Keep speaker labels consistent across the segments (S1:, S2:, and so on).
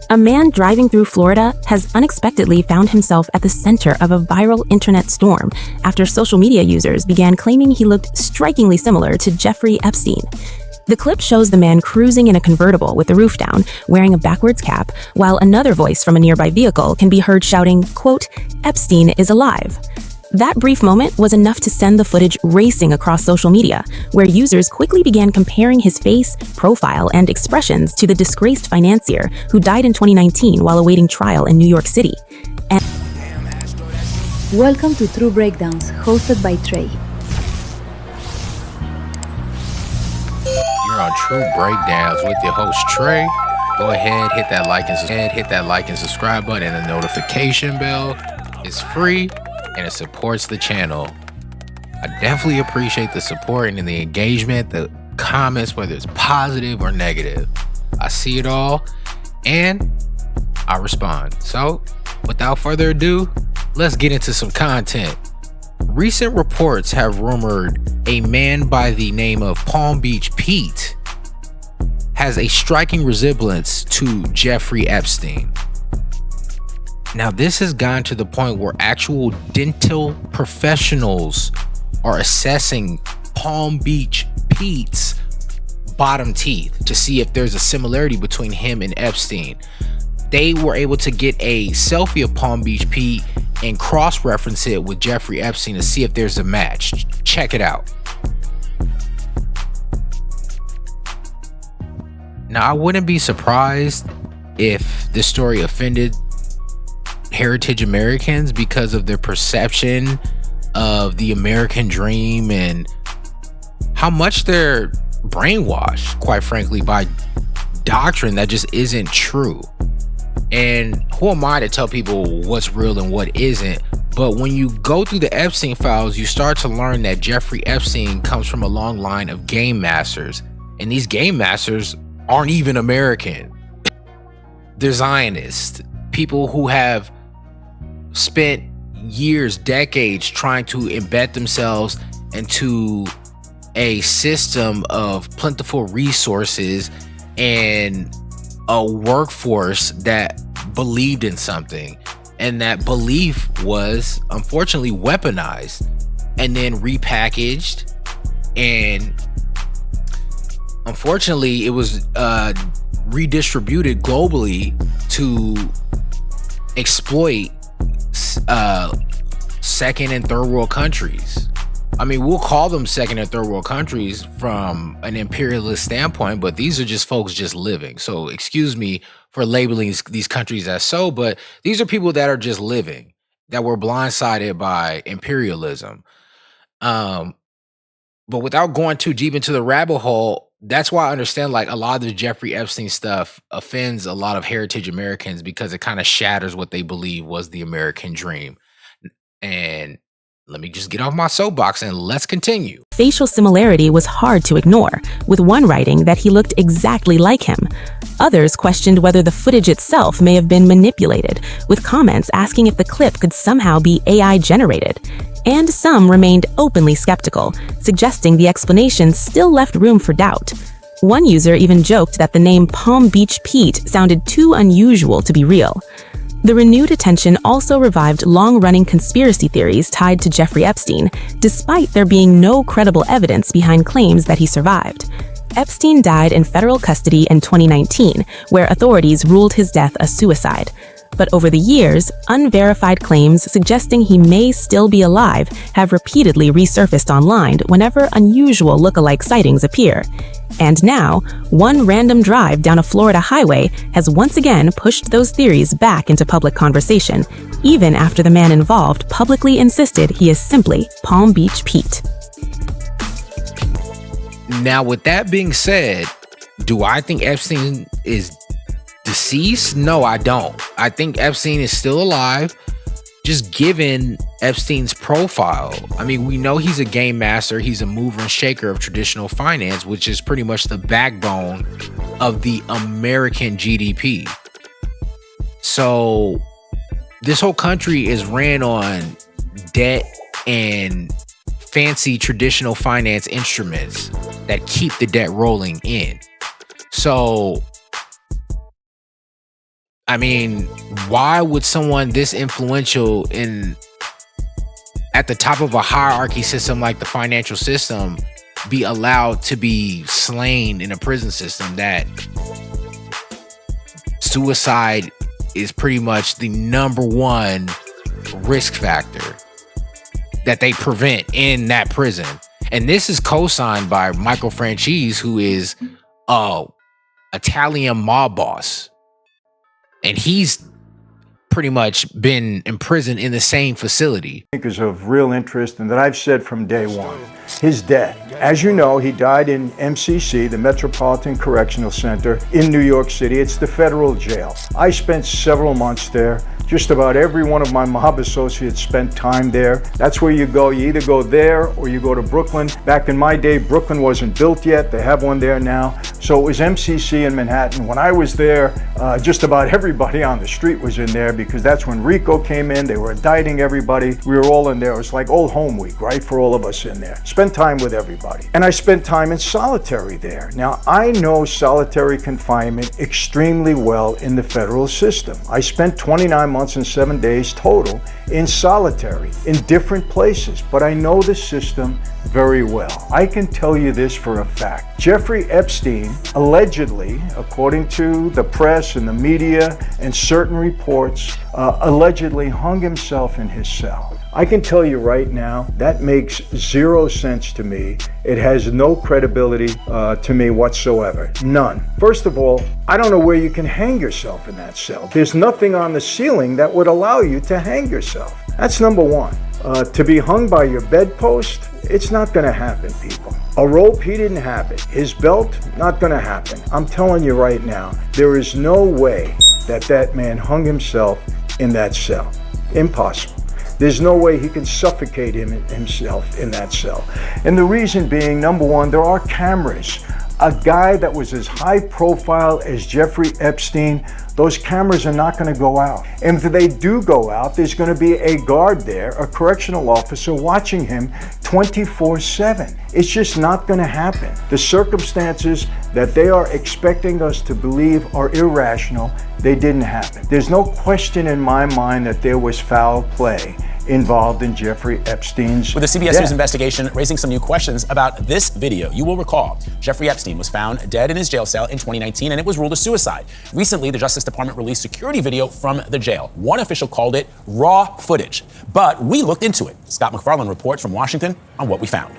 S1: A man driving through Florida has unexpectedly found himself at the center of a viral internet storm after social media users began claiming he looked strikingly similar to Jeffrey Epstein. The clip shows the man cruising in a convertible with the roof down, wearing a backwards cap, while another voice from a nearby vehicle can be heard shouting, quote, "Epstein is alive." That brief moment was enough to send the footage racing across social media, where users quickly began comparing his face, profile, and expressions to the disgraced financier who died in 2019 while awaiting trial in New York City.
S2: Welcome to True Breakdowns, hosted by Trey.
S3: You're on True Breakdowns with your host Trey. Go ahead, hit that like and subscribe button, and the notification bell. It's free and it supports the channel. I definitely appreciate the support and the engagement, the comments, whether it's positive or negative. I see it all and I respond. So without further ado, let's get into some content. Recent reports have rumored a man by the name of Palm Beach Pete has a striking resemblance to Jeffrey Epstein. Now, this has gone to the point where actual dental professionals are assessing Palm Beach Pete's bottom teeth to see if there's a similarity between him and Epstein. They were able to get a selfie of Palm Beach Pete and cross-reference it with Jeffrey Epstein to see if there's a match. Check it out. Now, I wouldn't be surprised if this story offended heritage Americans because of their perception of the American dream and how much they're brainwashed, quite frankly, by doctrine that just isn't true. And who am I to tell people what's real and what isn't? But when you go through the Epstein files, you start to learn that Jeffrey Epstein comes from a long line of game masters. And these game masters aren't even American. They're Zionists, people who have spent years, decades trying to embed themselves into a system of plentiful resources and a workforce that believed in something, and that belief was unfortunately weaponized and then repackaged, and unfortunately it was redistributed globally to exploit second and third world countries. I mean, we'll call them second and third world countries from an imperialist standpoint, but these are just folks just living. So excuse me for labeling these countries as so, but these are people that are just living, that were blindsided by imperialism. But without going too deep into the rabbit hole, that's why I understand like a lot of the Jeffrey Epstein stuff offends a lot of heritage Americans because it kind of shatters what they believe was the American dream. And let me just get off my soapbox and let's continue.
S1: Facial similarity was hard to ignore, with one writing that he looked exactly like him. Others questioned whether the footage itself may have been manipulated, with comments asking if the clip could somehow be AI generated. And some remained openly skeptical, suggesting the explanation still left room for doubt. One user even joked that the name Palm Beach Pete sounded too unusual to be real. The renewed attention also revived long-running conspiracy theories tied to Jeffrey Epstein, despite there being no credible evidence behind claims that he survived. Epstein died in federal custody in 2019, where authorities ruled his death a suicide. But over the years, unverified claims suggesting he may still be alive have repeatedly resurfaced online whenever unusual look-alike sightings appear. And now, one random drive down a Florida highway has once again pushed those theories back into public conversation, even after the man involved publicly insisted he is simply Palm Beach Pete.
S3: Now, with that being said, do I think Epstein is deceased? No, I don't. I think Epstein is still alive, just given Epstein's profile. I mean, we know he's a game master. He's a mover and shaker of traditional finance, which is pretty much the backbone of the American GDP. So this whole country is ran on debt and fancy traditional finance instruments that keep the debt rolling in. So I mean, why would someone this influential at the top of a hierarchy system like the financial system be allowed to be slain in a prison system that suicide is pretty much the #1 risk factor that they prevent in that prison? And this is co-signed by Michael Franchise, who is a Italian mob boss. And he's pretty much been imprisoned in the same facility.
S4: Is of real interest, and that I've said from day one. His death. As you know, he died in MCC, the Metropolitan Correctional Center in New York City. It's the federal jail. I spent several months there. Just about every one of my mob associates spent time there. That's where you go. You either go there or you go to Brooklyn. Back in my day, Brooklyn wasn't built yet. They have one there now. So it was MCC in Manhattan. When I was there, just about everybody on the street was in there because that's when RICO came in. They were indicting everybody. We were all in there. It was like old home week, right? For all of us in there. Spent time with everybody. And I spent time in solitary there. Now, I know solitary confinement extremely well in the federal system. I spent 29 months and 7 days total in solitary in different places, but I know the system very well. I can tell you this for a fact. Jeffrey Epstein allegedly, according to the press and the media and certain reports, allegedly hung himself in his cell. I can tell you right now, that makes zero sense to me. It has no credibility to me whatsoever. None. First of all, I don't know where you can hang yourself in that cell. There's nothing on the ceiling that would allow you to hang yourself. That's number one. To be hung by your bedpost, it's not going to happen, people. A rope, he didn't have it. His belt, not going to happen. I'm telling you right now, there is no way that man hung himself in that cell. Impossible. There's no way he can suffocate himself in that cell. And the reason being, number one, there are cameras. A guy that was as high profile as Jeffrey Epstein, those cameras are not going to go out. And if they do go out, there's going to be a guard there, a correctional officer watching him 24/7. It's just not going to happen. The circumstances that they are expecting us to believe are irrational, they didn't happen. There's no question in my mind that there was foul play involved in Jeffrey Epstein's
S5: With the CBS
S4: death.
S5: News investigation raising some new questions about this video. You will recall, Jeffrey Epstein was found dead in his jail cell in 2019, and it was ruled a suicide. Recently, the Justice Department released security video from the jail. One official called it raw footage, but we looked into it. Scott McFarlane reports from Washington on what we found.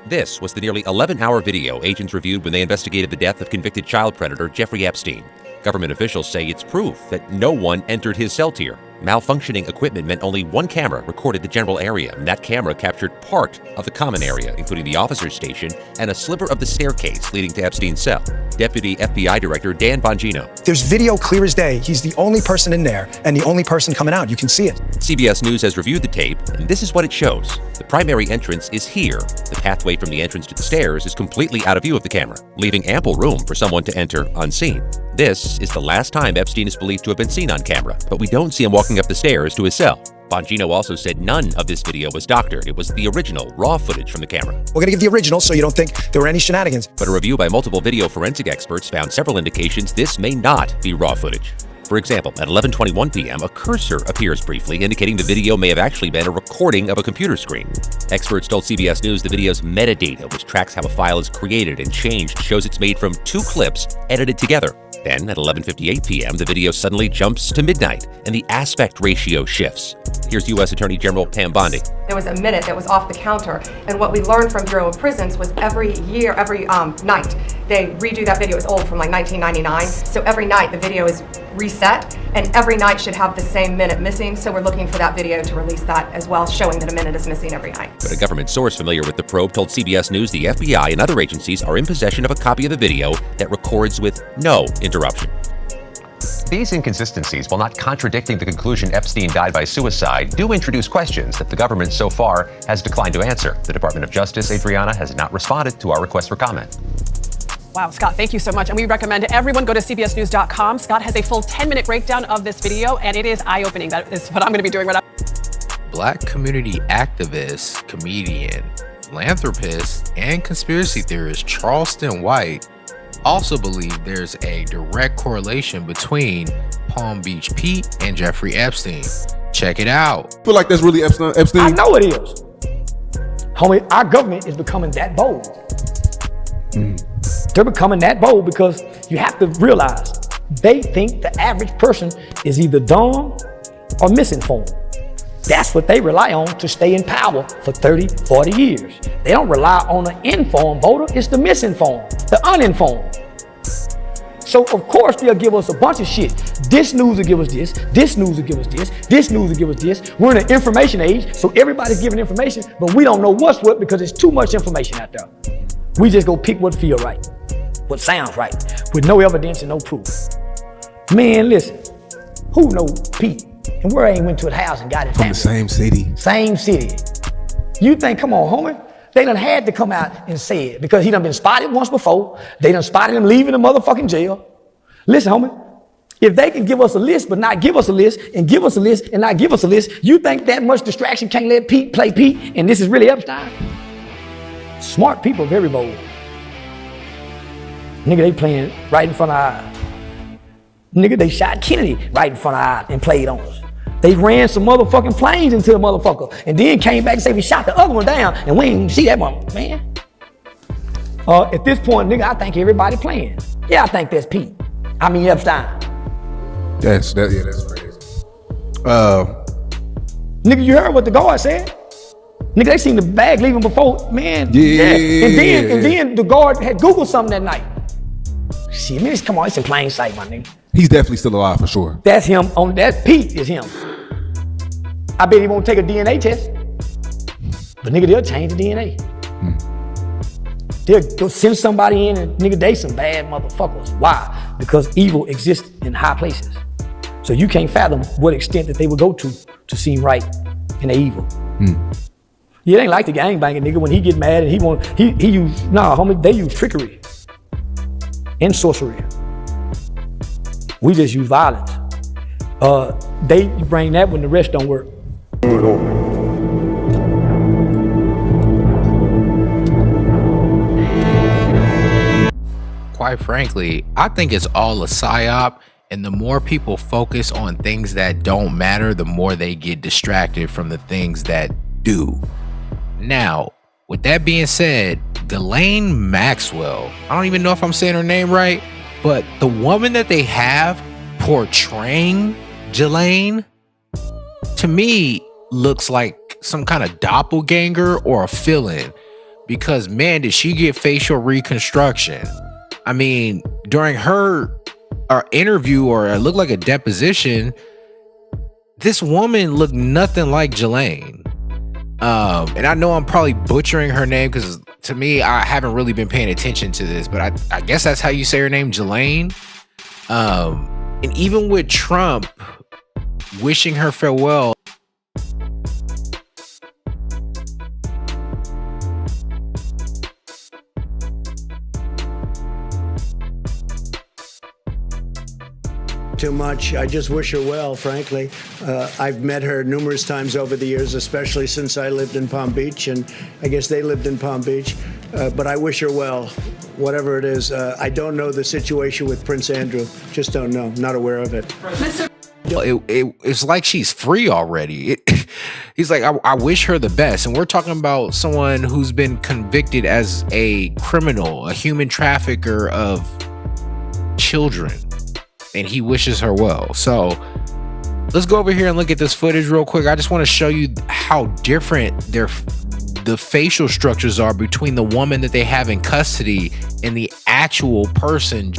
S6: This was the nearly 11-hour video agents reviewed when they investigated the death of convicted child predator Jeffrey Epstein. Government officials say it's proof that no one entered his cell tier. Malfunctioning equipment meant only one camera recorded the general area, and that camera captured part of the common area, including the officer's station and a sliver of the staircase leading to Epstein's cell. Deputy FBI Director Dan Bongino.
S7: There's video clear as day. He's the only person in there and the only person coming out. You can see it.
S6: CBS News has reviewed the tape, and this is what it shows. The primary entrance is here. The pathway from the entrance to the stairs is completely out of view of the camera, leaving ample room for someone to enter unseen. This is the last time Epstein is believed to have been seen on camera, but we don't see him walking up the stairs to his cell. Bongino also said none of this video was doctored. It was the original, raw footage from the camera.
S7: We're going to give the original so you don't think there were any shenanigans.
S6: But a review by multiple video forensic experts found several indications this may not be raw footage. For example, at 11:21 p.m., a cursor appears briefly, indicating the video may have actually been a recording of a computer screen. Experts told CBS News the video's metadata, which tracks how a file is created and changed, shows it's made from 2 clips edited together. Then, at 11:58 p.m., the video suddenly jumps to midnight, and the aspect ratio shifts. Here's U.S. Attorney General Pam Bondi.
S8: There was a minute that was off the counter, and what we learned from Bureau of Prisons was every night, they redo that video. It's old, from like 1999, so every night the video is reset, and every night should have the same minute missing, so we're looking for that video to release that as well, showing that a minute is missing every night.
S6: But a government source familiar with the probe told CBS News the FBI and other agencies are in possession of a copy of the video that records with no interruption.
S9: These inconsistencies, while not contradicting the conclusion Epstein died by suicide, do introduce questions that the government so far has declined to answer. The Department of Justice, Adriana, has not responded to our request for comment.
S10: Wow, Scott, thank you so much. And we recommend everyone go to cbsnews.com. Scott has a full 10-minute breakdown of this video, and it is eye-opening. That is what I'm going to be doing right now.
S3: Black community activist, comedian, philanthropist, and conspiracy theorist Charleston White also believe there's a direct correlation between Palm Beach Pete and Jeffrey Epstein. Check it out.
S11: I feel like that's really Epstein.
S12: I know it is. Homie, our government is becoming that bold. They're becoming that bold because you have to realize they think the average person is either dumb or misinformed. That's what they rely on to stay in power for 30, 40 years. They don't rely on the informed voter, it's the misinformed, the uninformed. So of course they'll give us a bunch of shit. This news will give us this, this news will give us this, this news will give us this. We're in an information age, so everybody's giving information, but we don't know what's what because there's too much information out there. We just go pick what feels right, what sounds right, with no evidence and no proof. Man, listen, who knows Pete? And where ain't went to his house and got his family?
S11: From the same city.
S12: Same city. You think, come on, homie, they done had to come out and say it because he done been spotted once before. They done spotted him leaving the motherfucking jail. Listen, homie, if they can give us a list but not give us a list and give us a list and not give us a list, you think that much distraction can't let Pete play Pete and this is really Epstein? Smart people, very bold. Nigga, they playing right in front of our eyes. Nigga, they shot Kennedy right in front of our eyes and played on us. They ran some motherfucking planes into the motherfucker and then came back and said we shot the other one down and we didn't even see that one, man. At this point, nigga, I think everybody playing. Yeah, I think that's Pete. I mean Epstein.
S11: That's crazy.
S12: Nigga, you heard what the guard said? Nigga, they seen the bag leaving before, man.
S11: Yeah.
S12: And then the guard had Googled something that night. Shit, man, come on, it's in plain sight, my nigga.
S11: He's definitely still alive for sure.
S12: That's him, that Pete is him. I bet he won't take a DNA test. But nigga, they'll change the DNA. They'll go send somebody in and nigga, they some bad motherfuckers. Why? Because evil exists in high places. So you can't fathom what extent that they would go to seem right and they evil. You ain't like the gangbanging nigga when he get mad and he use, nah homie, they use trickery and sorcery. We just use violence. They bring that when the rest don't work.
S3: Quite frankly, I think it's all a psyop, and the more people focus on things that don't matter, the more they get distracted from the things that do. Now, with that being said, Ghislaine Maxwell, I don't even know if I'm saying her name right, but the woman that they have portraying Ghislaine, to me, looks like some kind of doppelganger or a fill-in. Because, man, did she get facial reconstruction. I mean, during her interview, or it looked like a deposition, this woman looked nothing like Ghislaine. And I know I'm probably butchering her name because to me, I haven't really been paying attention to this, but I guess that's how you say her name, Ghislaine. And even with Trump wishing her farewell,
S13: too much. I just wish her well, frankly. I've met her numerous times over the years, especially since I lived in Palm Beach, and I guess they lived in Palm Beach. But I wish her well, whatever it is. I don't know the situation with Prince Andrew. Just don't know. Not aware of it.
S3: It's like she's free already. He's like, I wish her the best. And we're talking about someone who's been convicted as a criminal, a human trafficker of children. And he wishes her well. So let's go over here and look at this footage real quick. I just want to show you how different the facial structures are between the woman that they have in custody and the actual person.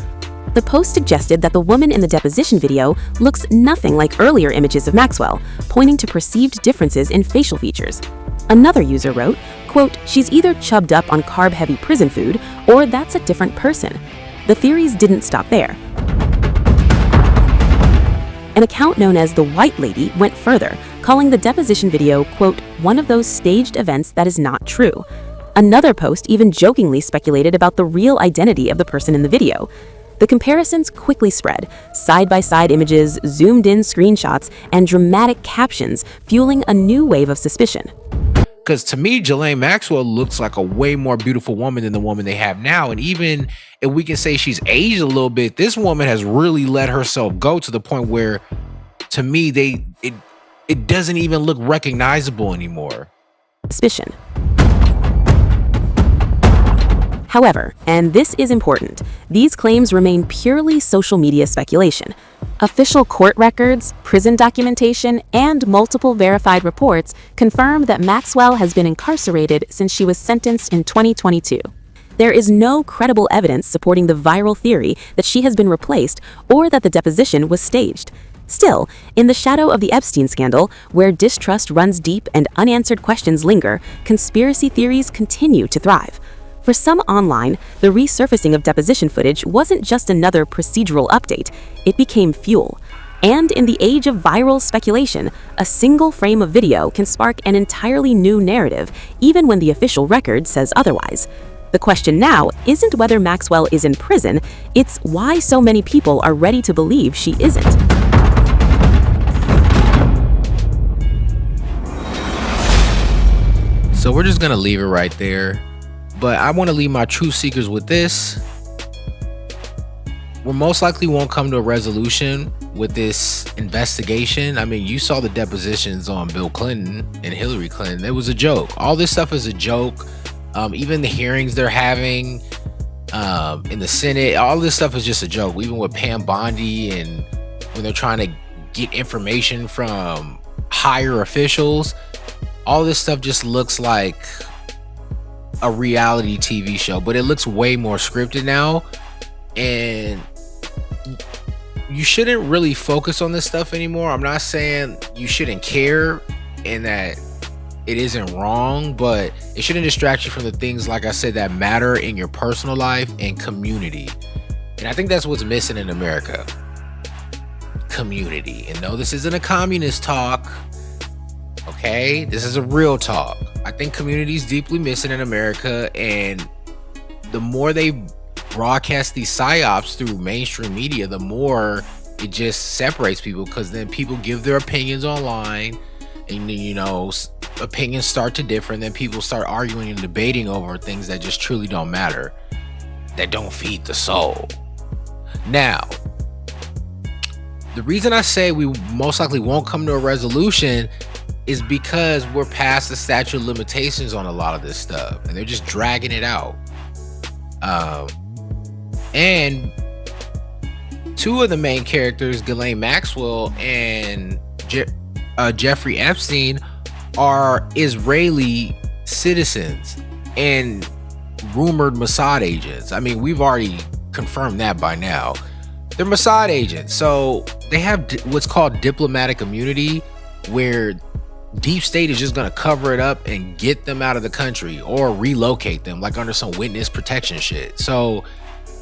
S1: The post suggested that the woman in the deposition video looks nothing like earlier images of Maxwell, pointing to perceived differences in facial features. Another user wrote, quote, "She's either chubbed up on carb-heavy prison food, or that's a different person." The theories didn't stop there. An account known as the White Lady went further, calling the deposition video, quote, "one of those staged events that is not true." Another post even jokingly speculated about the real identity of the person in the video. The comparisons quickly spread, side-by-side images, zoomed-in screenshots, and dramatic captions fueling a new wave of suspicion.
S3: Because to me, Ghislaine Maxwell looks like a way more beautiful woman than the woman they have now. And even if we can say she's aged a little bit, this woman has really let herself go to the point where, to me, it doesn't even look recognizable anymore.
S1: Suspicion. However, and this is important, these claims remain purely social media speculation. Official court records, prison documentation, and multiple verified reports confirm that Maxwell has been incarcerated since she was sentenced in 2022. There is no credible evidence supporting the viral theory that she has been replaced or that the deposition was staged. Still, in the shadow of the Epstein scandal, where distrust runs deep and unanswered questions linger, conspiracy theories continue to thrive. For some online, the resurfacing of deposition footage wasn't just another procedural update, it became fuel. And in the age of viral speculation, a single frame of video can spark an entirely new narrative, even when the official record says otherwise. The question now isn't whether Maxwell is in prison, it's why so many people are ready to believe she isn't.
S3: So we're just gonna leave it right there. But I want to leave my truth seekers with this. We most likely won't come to a resolution with this investigation. I mean, you saw the depositions on Bill Clinton and Hillary Clinton. It was a joke. All this stuff is a joke. Even the hearings they're having in the Senate, all this stuff is just a joke. Even with Pam Bondi and when they're trying to get information from higher officials, all this stuff just looks like a reality TV show, but it looks way more scripted now. And you shouldn't really focus on this stuff anymore. I'm not saying you shouldn't care and that it isn't wrong, but it shouldn't distract you from the things, like I said, that matter in your personal life and community. And I think that's what's missing in America. Community. And no, this isn't a communist talk. Okay, this is a real talk. I think community is deeply missing in America, and the more they broadcast these psyops through mainstream media, the more it just separates people, because then people give their opinions online, and you know, opinions start to differ, and then people start arguing and debating over things that just truly don't matter, that don't feed the soul. Now, the reason I say we most likely won't come to a resolution is because we're past the statute of limitations on a lot of this stuff, and they're just dragging it out. And two of the main characters, Ghislaine Maxwell and Jeffrey Epstein, are Israeli citizens and rumored Mossad agents. I mean, we've already confirmed that by now. They're Mossad agents, so they have what's called diplomatic immunity, where deep state is just going to cover it up and get them out of the country or relocate them, like under some witness protection shit. So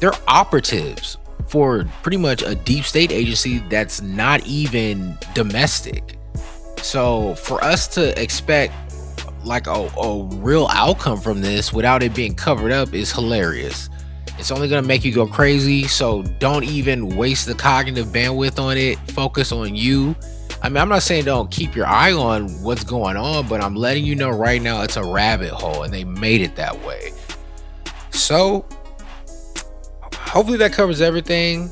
S3: they're operatives for pretty much a deep state agency that's not even domestic. So for us to expect like a real outcome from this without it being covered up is hilarious. It's only going to make you go crazy. So don't even waste the cognitive bandwidth on it. Focus on you. I mean, I'm not saying don't keep your eye on what's going on, but I'm letting you know right now it's a rabbit hole, and they made it that way. So hopefully that covers everything.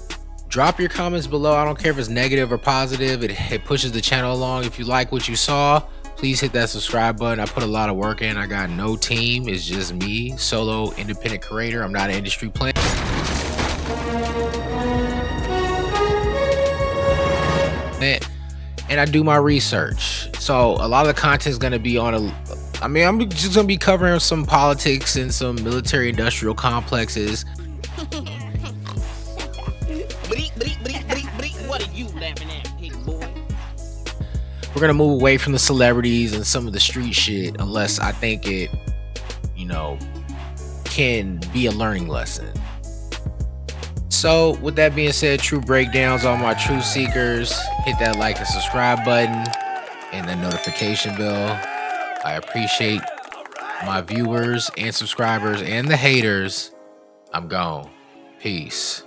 S3: Drop your comments below. I don't care if it's negative or positive. It pushes the channel along. If you like what you saw, please hit that subscribe button. I put a lot of work in. I got no team. It's just me, solo independent creator. I'm not an industry player. And I do my research. So a lot of the content is going to be on I'm just going to be covering some politics and some military industrial complexes.
S14: What are you laughing at, big boy?
S3: We're going to move away from the celebrities and some of the street shit, unless I think it, you know, can be a learning lesson. So with that being said, true breakdowns, all my truth seekers, hit that like and subscribe button and the notification bell. I appreciate my viewers and subscribers and the haters. I'm gone. Peace.